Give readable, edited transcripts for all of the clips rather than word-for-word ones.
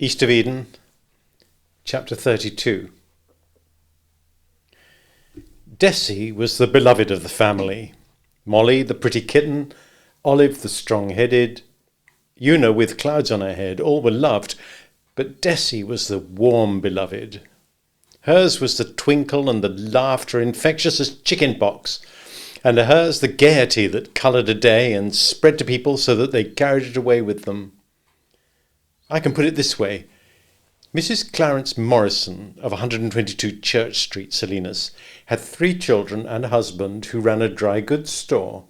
East of Eden, chapter 32. Dessie was the beloved of the family. Molly, the pretty kitten, Olive, the strong-headed, Una with clouds on her head, all were loved, but Dessie was the warm beloved. Hers was the twinkle and the laughter infectious as chicken pox, and hers the gaiety that coloured a day and spread to people so that they carried it away with them. I can put it this way. Mrs. Clarence Morrison of 122 Church Street, Salinas, had 3 children and a husband who ran a dry goods store.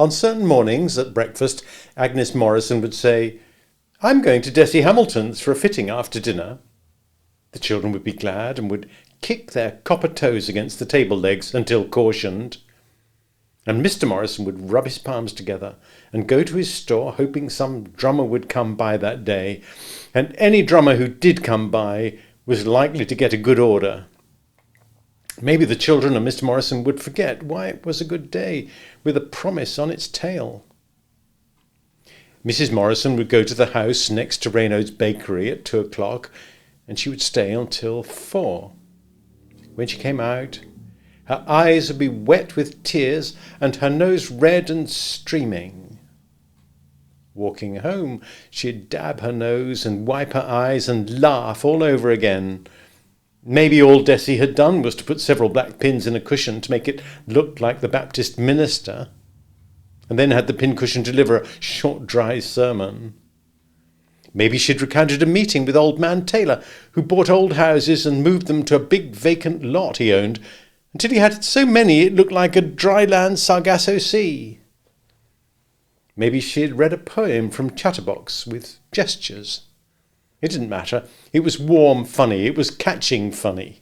On certain mornings at breakfast, Agnes Morrison would say, "I'm going to Dessie Hamilton's for a fitting after dinner." The children would be glad and would kick their copper toes against the table legs until cautioned. And Mr. Morrison would rub his palms together and go to his store hoping some drummer would come by that day, and any drummer who did come by was likely to get a good order. Maybe the children and Mr. Morrison would forget why it was a good day, with a promise on its tail. Mrs. Morrison would go to the house next to Raynaud's bakery at 2 o'clock, and she would stay until 4. When she came out, her eyes would be wet with tears and her nose red and streaming. Walking home, she'd dab her nose and wipe her eyes and laugh all over again. Maybe all Dessie had done was to put several black pins in a cushion to make it look like the Baptist minister, and then had the pincushion deliver a short, dry sermon. Maybe she'd recounted a meeting with old man Taylor, who bought old houses and moved them to a big vacant lot he owned, until he had so many it looked like a dry-land Sargasso Sea. Maybe she had read a poem from Chatterbox with gestures. It didn't matter. It was warm funny. It was catching funny.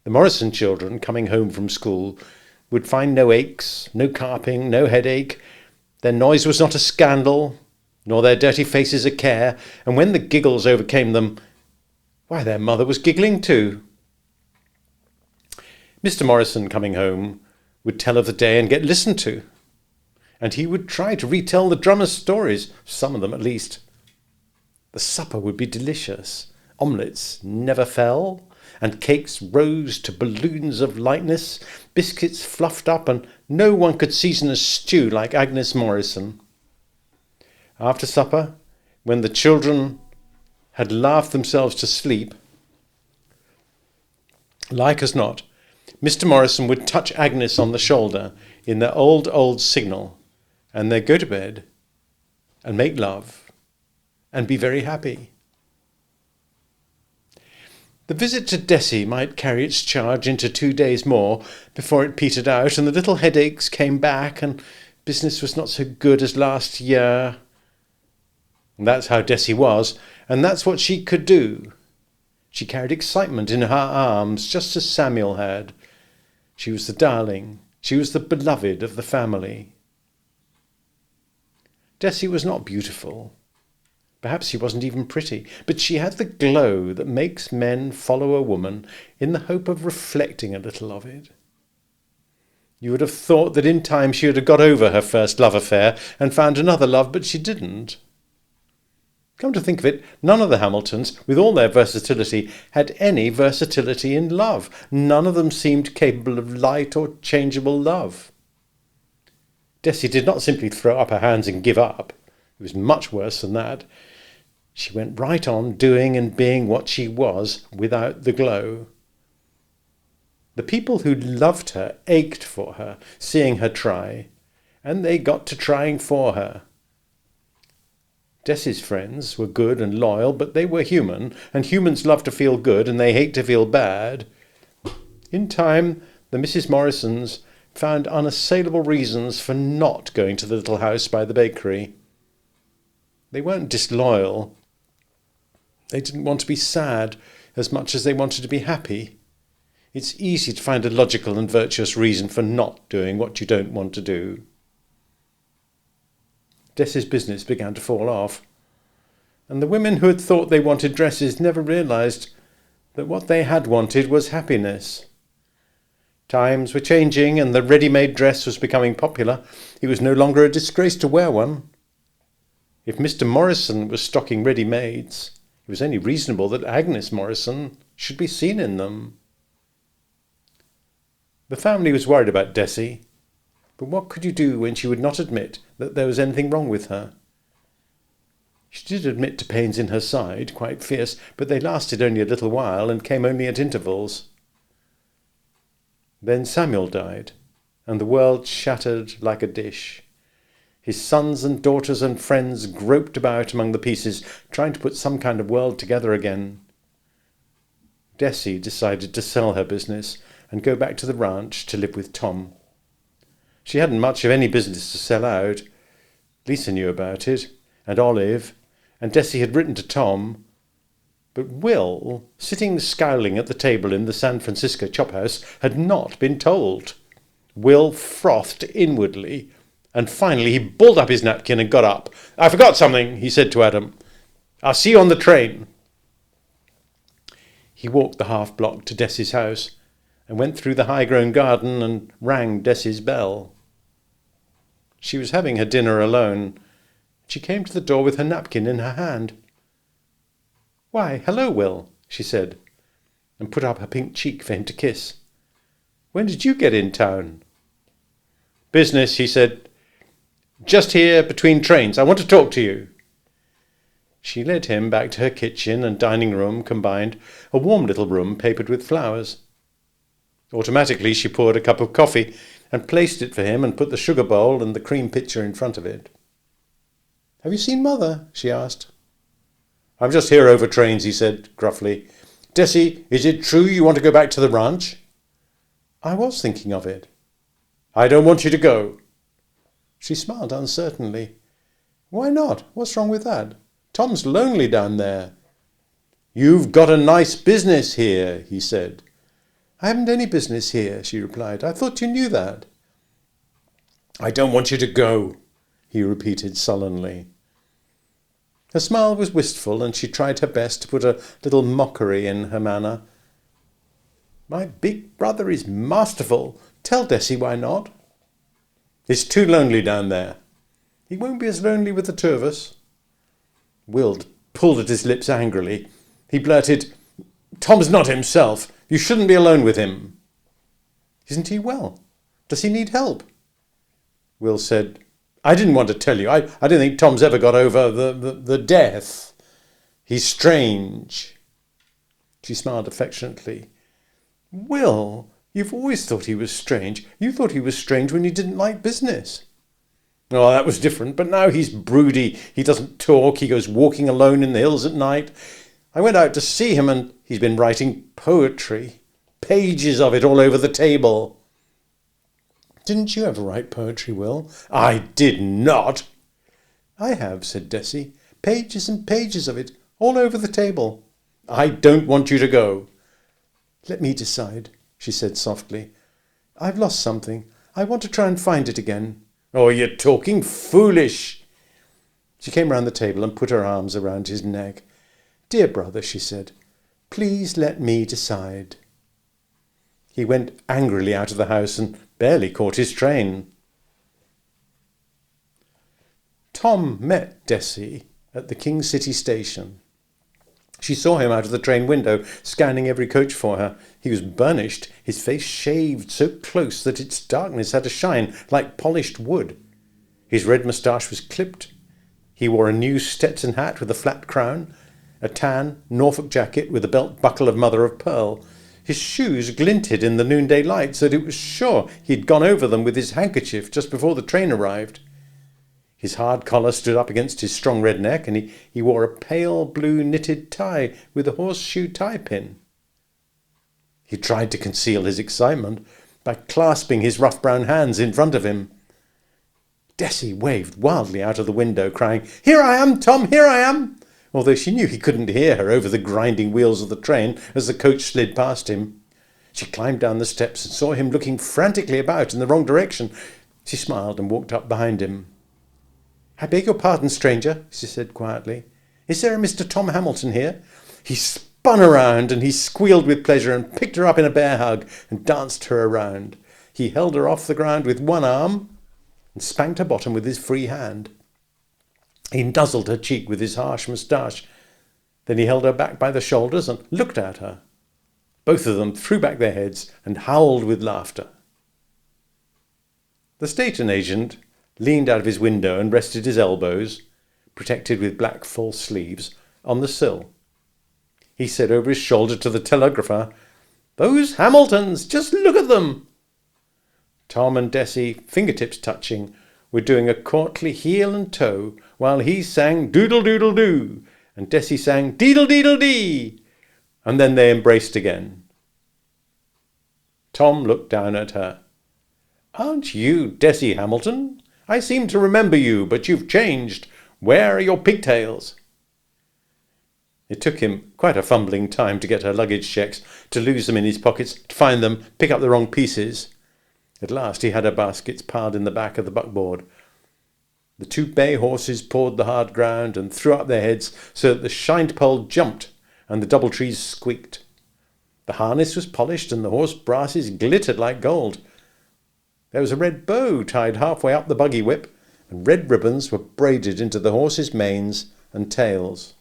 The Morrison children, coming home from school, would find no aches, no carping, no headache. Their noise was not a scandal, nor their dirty faces a care, and when the giggles overcame them, why, their mother was giggling too. Mr. Morrison, coming home, would tell of the day and get listened to, and he would try to retell the drummers' stories, some of them at least. The supper would be delicious. Omelettes never fell, and cakes rose to balloons of lightness, biscuits fluffed up, and no one could season a stew like Agnes Morrison. After supper, when the children had laughed themselves to sleep, like as not, Mr. Morrison would touch Agnes on the shoulder in their old signal, and they'd go to bed and make love and be very happy. The visit to Dessie might carry its charge into 2 days more before it petered out, and the little headaches came back, and business was not so good as last year. And that's how Dessie was, and that's what she could do. She carried excitement in her arms, just as Samuel had. She was the darling. She was the beloved of the family. Dessie was not beautiful. Perhaps she wasn't even pretty, but she had the glow that makes men follow a woman in the hope of reflecting a little of it. You would have thought that in time she would have got over her first love affair and found another love, but she didn't. Come to think of it, none of the Hamiltons, with all their versatility, had any versatility in love. None of them seemed capable of light or changeable love. Dessie did not simply throw up her hands and give up. It was much worse than that. She went right on doing and being what she was without the glow. The people who loved her ached for her, seeing her try, and they got to trying for her. Dessie's friends were good and loyal, but they were human, and humans love to feel good and they hate to feel bad. In time, the Mrs. Morrisons found unassailable reasons for not going to the little house by the bakery. They weren't disloyal. They didn't want to be sad as much as they wanted to be happy. It's easy to find a logical and virtuous reason for not doing what you don't want to do. Dessie's business began to fall off, and the women who had thought they wanted dresses never realised that what they had wanted was happiness. Times were changing, and the ready-made dress was becoming popular. It was no longer a disgrace to wear one. If Mr. Morrison was stocking ready-mades, It was only reasonable that Agnes Morrison should be seen in them. The family was worried about Dessie, but what could you do when she would not admit that there was anything wrong with her? She did admit to pains in her side, quite fierce, but they lasted only a little while and came only at intervals. Then Samuel died, and the world shattered like a dish. His sons and daughters and friends groped about among the pieces, trying to put some kind of world together again. Dessie decided to sell her business and go back to the ranch to live with Tom. She hadn't much of any business to sell out. Lisa knew about it, and Olive, and Dessie had written to Tom. But Will, sitting scowling at the table in the San Francisco chop house, had not been told. Will frothed inwardly, and finally he balled up his napkin and got up. "I forgot something," he said to Adam. "I'll see you on the train." He walked the half-block to Dessie's house and went through the high-grown garden and rang Dessie's bell. She was having her dinner alone. She came to the door with her napkin in her hand. "Why, hello, Will," she said, and put up her pink cheek for him to kiss. "When did you get in town?" "Business," he said. "Just here between trains. I want to talk to you." She led him back to her kitchen and dining room combined, a warm little room papered with flowers. Automatically she poured a cup of coffee and placed it for him and put the sugar bowl and the cream pitcher in front of it. "Have you seen Mother?" she asked. "I'm just here over trains," he said gruffly. "Dessie, is it true you want to go back to the ranch?" "I was thinking of it." "I don't want you to go." She smiled uncertainly. "Why not? What's wrong with that? Tom's lonely down there." "You've got a nice business here," he said. "I haven't any business here," she replied. "I thought you knew that." "I don't want you to go," he repeated sullenly. Her smile was wistful, and she tried her best to put a little mockery in her manner. "My big brother is masterful. Tell Dessie why not." "It's too lonely down there." "He won't be as lonely with the two of us." Will pulled at his lips angrily. He blurted, "Tom's not himself. You shouldn't be alone with him." "Isn't he well? Does he need help?" Will said, "I didn't want to tell you. I don't think Tom's ever got over the death. He's strange." She smiled affectionately. "Will, you've always thought he was strange. You thought he was strange when you didn't like business." "Oh, that was different, but now he's broody. He doesn't talk. He goes walking alone in the hills at night. I went out to see him, and he's been writing poetry. Pages of it all over the table." "Didn't you ever write poetry, Will?" "I did not." "I have," said Dessie. "Pages and pages of it, all over the table." "I don't want you to go." "Let me decide," she said softly. "I've lost something. I want to try and find it again." "Oh, you're talking foolish." She came round the table and put her arms around his neck. "Dear brother," she said, "please let me decide." He went angrily out of the house and barely caught his train. Tom met Dessie at the King City station. She saw him out of the train window, scanning every coach for her. He was burnished, his face shaved so close that its darkness had a shine like polished wood. His red moustache was clipped. He wore a new Stetson hat with a flat crown, a tan Norfolk jacket with a belt buckle of mother of pearl. His shoes glinted in the noonday light so that it was sure he had gone over them with his handkerchief just before the train arrived. His hard collar stood up against his strong red neck, and he wore a pale blue knitted tie with a horseshoe tie pin. He tried to conceal his excitement by clasping his rough brown hands in front of him. Dessie waved wildly out of the window, crying, "Here I am, Tom, here I am!" although she knew he couldn't hear her over the grinding wheels of the train as the coach slid past him. She climbed down the steps and saw him looking frantically about in the wrong direction. She smiled and walked up behind him. "I beg your pardon, stranger," she said quietly. "Is there a Mr. Tom Hamilton here?" He spun around and he squealed with pleasure and picked her up in a bear hug and danced her around. He held her off the ground with one arm and spanked her bottom with his free hand. He nuzzled her cheek with his harsh moustache. Then he held her back by the shoulders and looked at her. Both of them threw back their heads and howled with laughter. The station agent leaned out of his window and rested his elbows, protected with black false sleeves, on the sill. He said over his shoulder to the telegrapher, "Those Hamiltons, just look at them!" Tom and Dessie, fingertips touching, were doing a courtly heel and toe while he sang doodle-doodle-doo and Dessie sang deedle-deedle-dee, and then they embraced again. Tom looked down at her. "Aren't you Dessie Hamilton? I seem to remember you, but you've changed. Where are your pigtails?" It took him quite a fumbling time to get her luggage checks, to lose them in his pockets, to find them, pick up the wrong pieces. At last he had her baskets piled in the back of the buckboard. The 2 bay horses pawed the hard ground and threw up their heads so that the shined pole jumped and the double-trees squeaked. The harness was polished and the horse brasses glittered like gold. There was a red bow tied halfway up the buggy whip, and red ribbons were braided into the horses' manes and tails.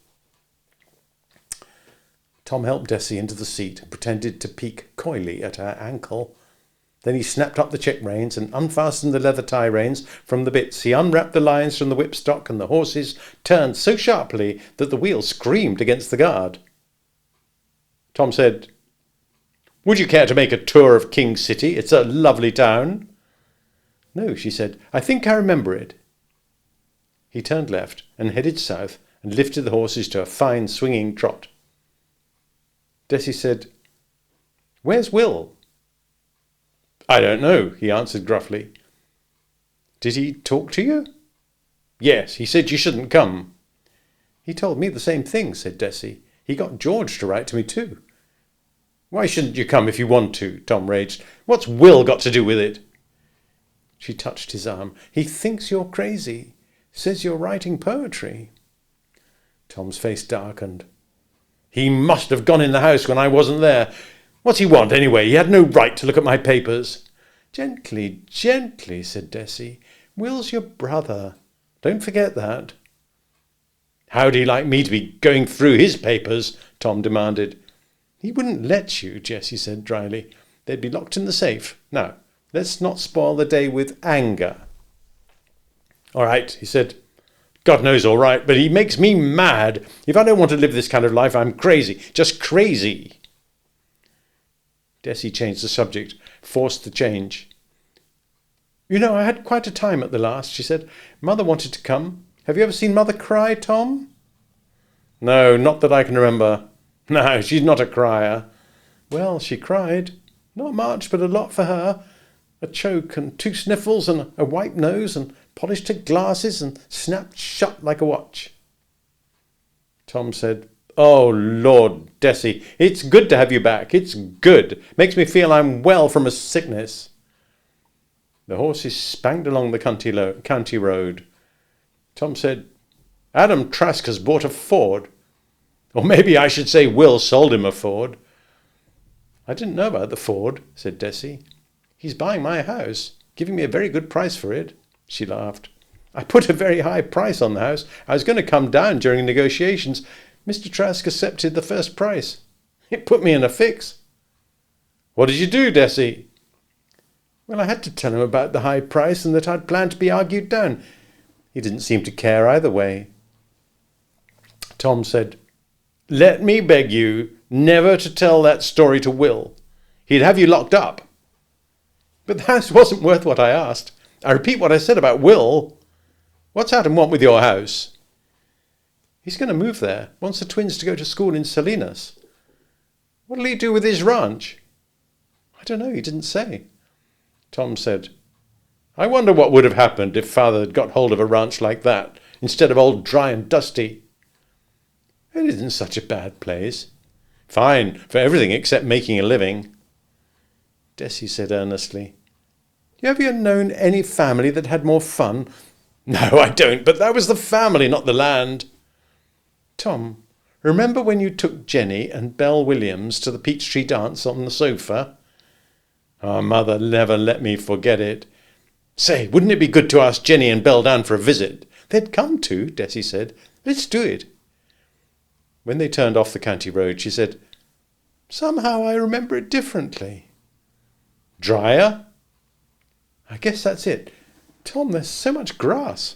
Tom helped Dessie into the seat and pretended to peek coyly at her ankle. Then he snapped up the check reins and unfastened the leather tie reins from the bits. He unwrapped the lines from the whipstock, and the horses turned so sharply that the wheels screamed against the guard. Tom said, "Would you care to make a tour of King City? It's a lovely town." "No," she said. "I think I remember it." He turned left and headed south and lifted the horses to a fine swinging trot. Dessie said, "Where's Will?" "I don't know," he answered gruffly. "Did he talk to you?" "Yes, he said you shouldn't come." "He told me the same thing," said Dessie. "He got George to write to me too." "Why shouldn't you come if you want to?" Tom raged. "What's Will got to do with it?" She touched his arm. "He thinks you're crazy. Says you're writing poetry." Tom's face darkened. "He must have gone in the house when I wasn't there. What's he want, anyway? He had no right to look at my papers." "Gently, gently," said Dessie. "Will's your brother. Don't forget that." "How'd he like me to be going through his papers?" Tom demanded. "He wouldn't let you," Jessie said dryly. "They'd be locked in the safe. Now, let's not spoil the day with anger." "All right," he said. "God knows all right, but he makes me mad. If I don't want to live this kind of life, I'm crazy. Just crazy." Dessie changed the subject, forced the change. "You know, I had quite a time at the last," she said. "Mother wanted to come. Have you ever seen Mother cry, Tom?" "No, not that I can remember. No, she's not a crier." "Well, she cried. Not much, but a lot for her. A choke and 2 sniffles and a white nose and polished her glasses and snapped shut like a watch." Tom said, "Oh, Lord, Dessie, it's good to have you back. It's good. Makes me feel I'm well from a sickness." The horses spanked along the county road. Tom said, "Adam Trask has bought a Ford. Or maybe I should say Will sold him a Ford." "I didn't know about the Ford," said Dessie. "He's buying my house, giving me a very good price for it." She laughed. "I put a very high price on the house. I was going to come down during negotiations. Mr. Trask accepted the first price. It put me in a fix." "What did you do, Dessie?" "Well, I had to tell him about the high price and that I'd planned to be argued down. He didn't seem to care either way." Tom said, "Let me beg you never to tell that story to Will. He'd have you locked up." "But the house wasn't worth what I asked. I repeat what I said about Will. What's Adam want with your house?" "He's going to move there. Wants the twins to go to school in Salinas." "What'll he do with his ranch?" "I don't know. He didn't say." Tom said, "I wonder what would have happened if Father had got hold of a ranch like that instead of old Dry and Dusty." "It isn't such a bad place. Fine for everything except making a living." Dessie said earnestly, "Have you known any family that had more fun?" "No, I don't, but that was the family, not the land." "Tom, remember when you took Jenny and Belle Williams to the Peachtree dance on the sofa?" "Oh, Mother never let me forget it." "Say, wouldn't it be good to ask Jenny and Belle down for a visit?" "They'd come to," Dessie said. "Let's do it." When they turned off the county road, she said, "Somehow I remember it differently." "Drier?" "I guess that's it. Tom, there's so much grass."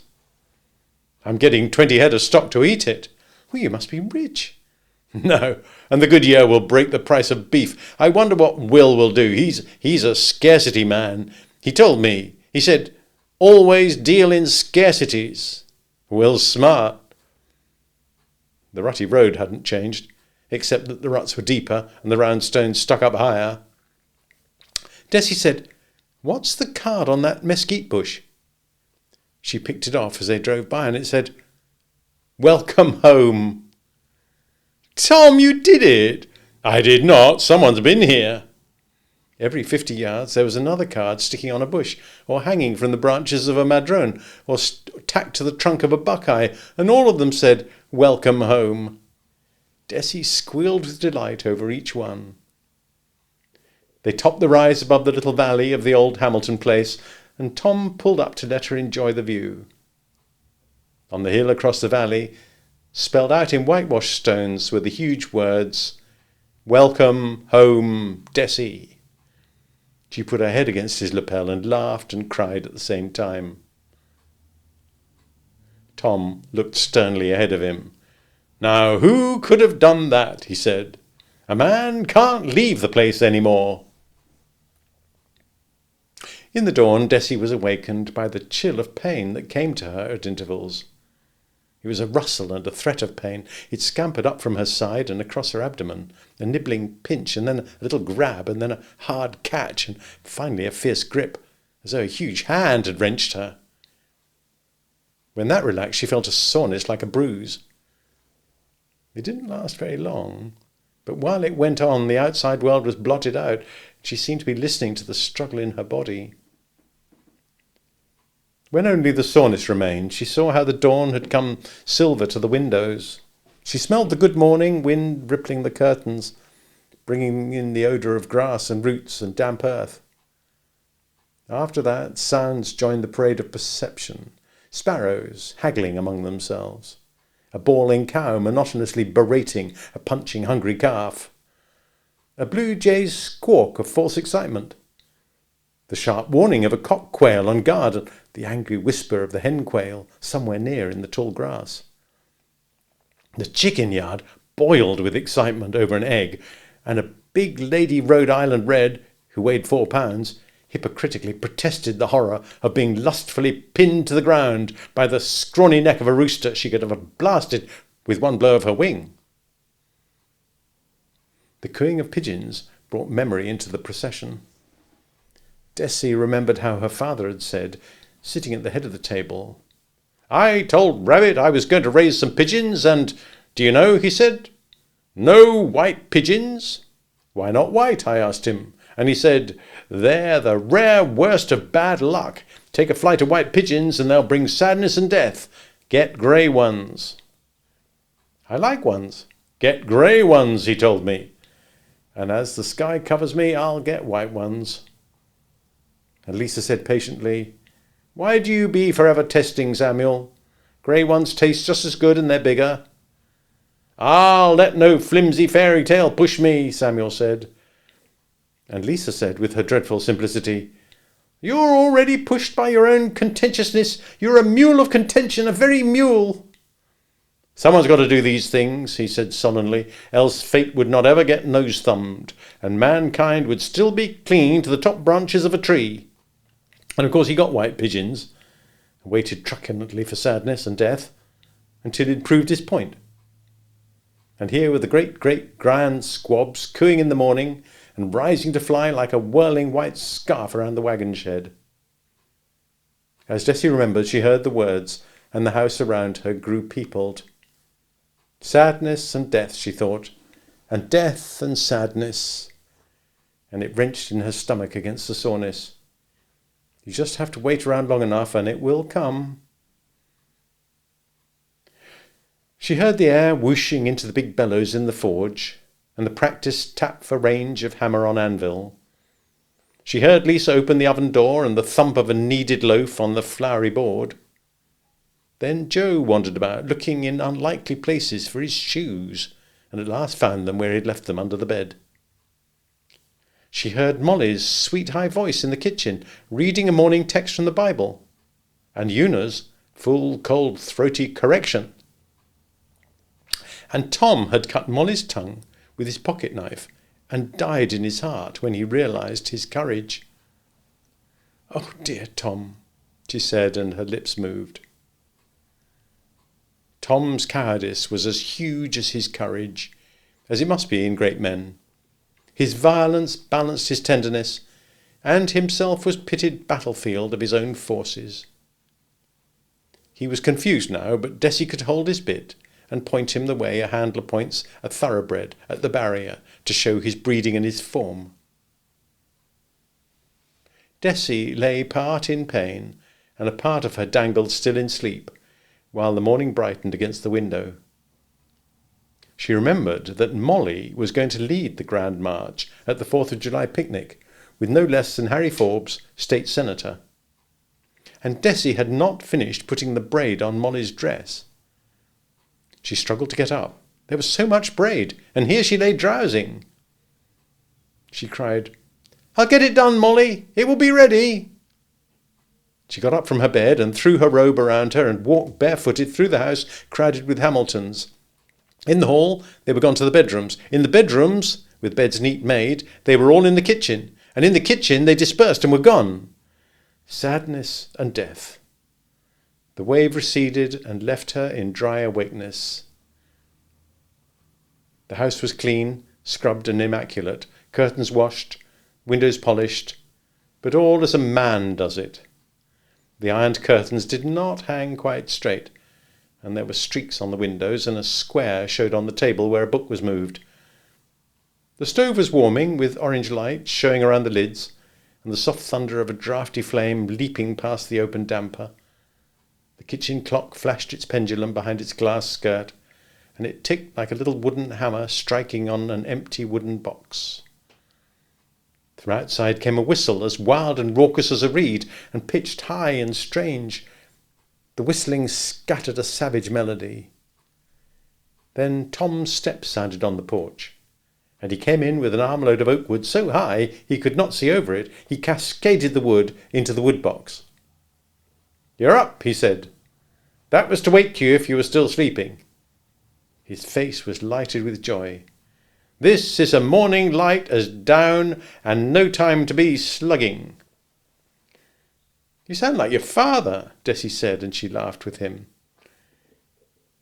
"I'm getting 20 head of stock to eat it." "Well, you must be rich." "No, and the good year will break the price of beef. I wonder what Will do. He's a scarcity man. He told me. He said, 'Always deal in scarcities.' Will's smart." The rutty road hadn't changed, except that the ruts were deeper and the round stones stuck up higher. Dessie said, "What's the card on that mesquite bush?" She picked it off as they drove by, and it said, "Welcome home." "Tom, you did it." "I did not. Someone's been here." Every 50 yards there was another card sticking on a bush, or hanging from the branches of a madrone, or tacked to the trunk of a buckeye, and all of them said, "Welcome home." Dessie squealed with delight over each one. They topped the rise above the little valley of the old Hamilton place, and Tom pulled up to let her enjoy the view. On the hill across the valley, spelled out in whitewashed stones, were the huge words, "Welcome home, Dessie." She put her head against his lapel and laughed and cried at the same time. Tom looked sternly ahead of him. "Now, who could have done that?" he said. "A man can't leave the place any more." In the dawn, Dessie was awakened by the chill of pain that came to her at intervals. It was a rustle and a threat of pain. It scampered up from her side and across her abdomen, a nibbling pinch, and then a little grab, and then a hard catch, and finally a fierce grip, as though a huge hand had wrenched her. When that relaxed, she felt a soreness like a bruise. It didn't last very long, but while it went on, the outside world was blotted out. She seemed to be listening to the struggle in her body. When only the soreness remained, she saw how the dawn had come silver to the windows. She smelled the good morning wind rippling the curtains, bringing in the odour of grass and roots and damp earth. After that, sounds joined the parade of perception. Sparrows haggling among themselves, a bawling cow monotonously berating a punching hungry calf, a blue jay's squawk of false excitement, the sharp warning of a cock quail on guard, and the angry whisper of the hen quail somewhere near in the tall grass. The chicken yard boiled with excitement over an egg, and a big lady Rhode Island red, who weighed 4 pounds, hypocritically protested the horror of being lustfully pinned to the ground by the scrawny neck of a rooster she could have blasted with one blow of her wing. The cooing of pigeons brought memory into the procession. Dessie remembered how her father had said, sitting at the head of the table, "I told Rabbit I was going to raise some pigeons, and, do you know," he said, "no white pigeons." "Why not white?" I asked him, and he said, "They're the rare worst of bad luck. Take a flight of white pigeons and they'll bring sadness and death. Get grey ones." "I like ones." "Get grey ones," he told me, "and as the sky covers me, I'll get white ones." And Lisa said patiently, "Why do you be forever testing, Samuel? Grey ones taste just as good and they're bigger." "I'll let no flimsy fairy tale push me," Samuel said. And Lisa said with her dreadful simplicity, "You're already pushed by your own contentiousness. You're a mule of contention, a very mule." "Someone's got to do these things," he said sullenly, "else fate would not ever get nose-thumbed, and mankind would still be clinging to the top branches of a tree." And of course he got white pigeons, and waited truculently for sadness and death, until he'd proved his point. And here were the great grand squabs cooing in the morning, and rising to fly like a whirling white scarf around the wagon shed. As Dessie remembered, she heard the words, and the house around her grew peopled. Sadness and death, she thought, and death and sadness, and it wrenched in her stomach against the soreness. You just have to wait around long enough, and it will come. She heard the air whooshing into the big bellows in the forge, and the practised tap for range of hammer on anvil. She heard Lisa open the oven door and the thump of a kneaded loaf on the floury board. Then Joe wandered about, looking in unlikely places for his shoes. and at last found them where he had left them under the bed. She heard Molly's sweet high voice in the kitchen, reading a morning text from the Bible, and Una's full, cold, throaty correction. And Tom had cut Molly's tongue with his pocket knife and died in his heart when he realised his courage. "Oh, dear Tom," she said, and her lips moved. Tom's cowardice was as huge as his courage, as it must be in great men. His violence balanced his tenderness, and himself was pitted battlefield of his own forces. He was confused now, but Dessy could hold his bit and point him the way a handler points a thoroughbred at the barrier to show his breeding and his form. Dessy lay part in pain, and a part of her dangled still in sleep, while the morning brightened against the window. She remembered that Molly was going to lead the Grand March at the 4th of July picnic, with no less than Harry Forbes, State Senator. And Dessy had not finished putting the braid on Molly's dress. She struggled to get up. There was so much braid, and here she lay drowsing. She cried, "I'll get it done, Molly. It will be ready." She got up from her bed and threw her robe around her and walked barefooted through the house crowded with Hamiltons. In the hall, they were gone to the bedrooms. In the bedrooms, with beds neat made, they were all in the kitchen. And in the kitchen they dispersed and were gone. Sadness and death. The wave receded and left her in dry awakeness. The house was clean, scrubbed and immaculate, curtains washed, windows polished, but all as a man does it. The ironed curtains did not hang quite straight, and there were streaks on the windows, and a square showed on the table where a book was moved. The stove was warming, with orange light showing around the lids, and the soft thunder of a draughty flame leaping past the open damper. The kitchen clock flashed its pendulum behind its glass skirt, and it ticked like a little wooden hammer striking on an empty wooden box. From outside came a whistle as wild and raucous as a reed, and pitched high and strange. The whistling scattered a savage melody. Then Tom's steps sounded on the porch, and he came in with an armload of oak wood so high he could not see over it. He cascaded the wood into the wood box. "You're up," he said. "That was to wake you if you were still sleeping." His face was lighted with joy. "This is a morning light as down, and no time to be slugging." "You sound like your father," Dessy said, and she laughed with him.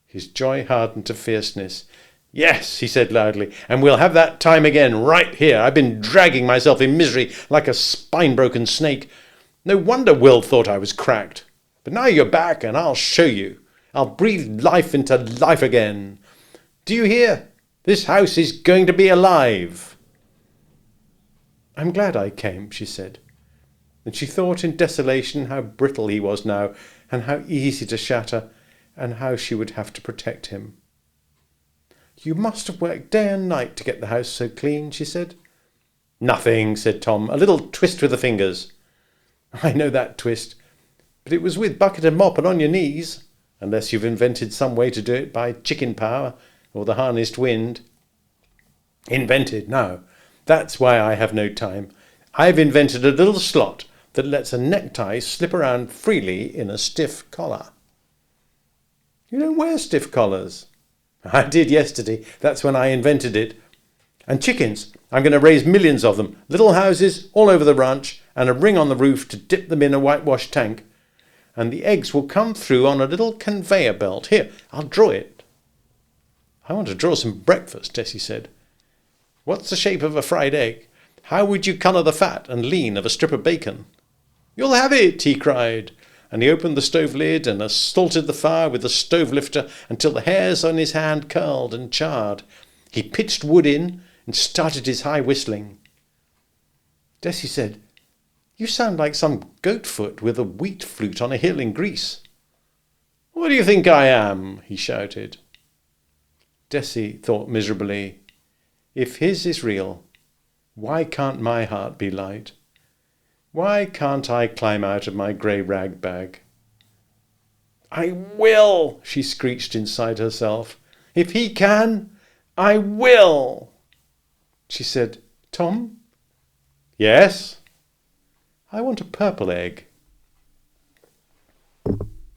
His joy hardened to fierceness. "Yes," he said loudly, "and we'll have that time again, right here. I've been dragging myself in misery like a spine-broken snake. No wonder Will thought I was cracked. But now you're back, and I'll show you. I'll breathe life into life again. Do you hear? This house is going to be alive." "I'm glad I came," she said. And she thought in desolation how brittle he was now, and how easy to shatter, and how she would have to protect him. "You must have worked day and night to get the house so clean," she said. "Nothing," said Tom. "A little twist with the fingers." "I know that twist. But it was with bucket and mop and on your knees, unless you've invented some way to do it by chicken power or the harnessed wind." "Invented? No. That's why I have no time. I've invented a little slot that lets a necktie slip around freely in a stiff collar." "You don't wear stiff collars." "I did yesterday. That's when I invented it. And chickens. I'm going to raise millions of them. Little houses all over the ranch, and a ring on the roof to dip them in a whitewash tank. And the eggs will come through on a little conveyor belt. Here, I'll draw it." "I want to draw some breakfast," Dessy said. "What's the shape of a fried egg? How would you colour the fat and lean of a strip of bacon?" "You'll have it," he cried, and he opened the stove lid and assaulted the fire with the stove lifter until the hairs on his hand curled and charred. He pitched wood in and started his high whistling. Dessy said, "You sound like some goat-foot with a wheat flute on a hill in Greece." "What do you think I am?" he shouted. Dessy thought miserably, if his is real, why can't my heart be light? Why can't I climb out of my grey rag bag? "I will," she screeched inside herself. "If he can, I will. She said, Tom? Yes? I want a purple egg.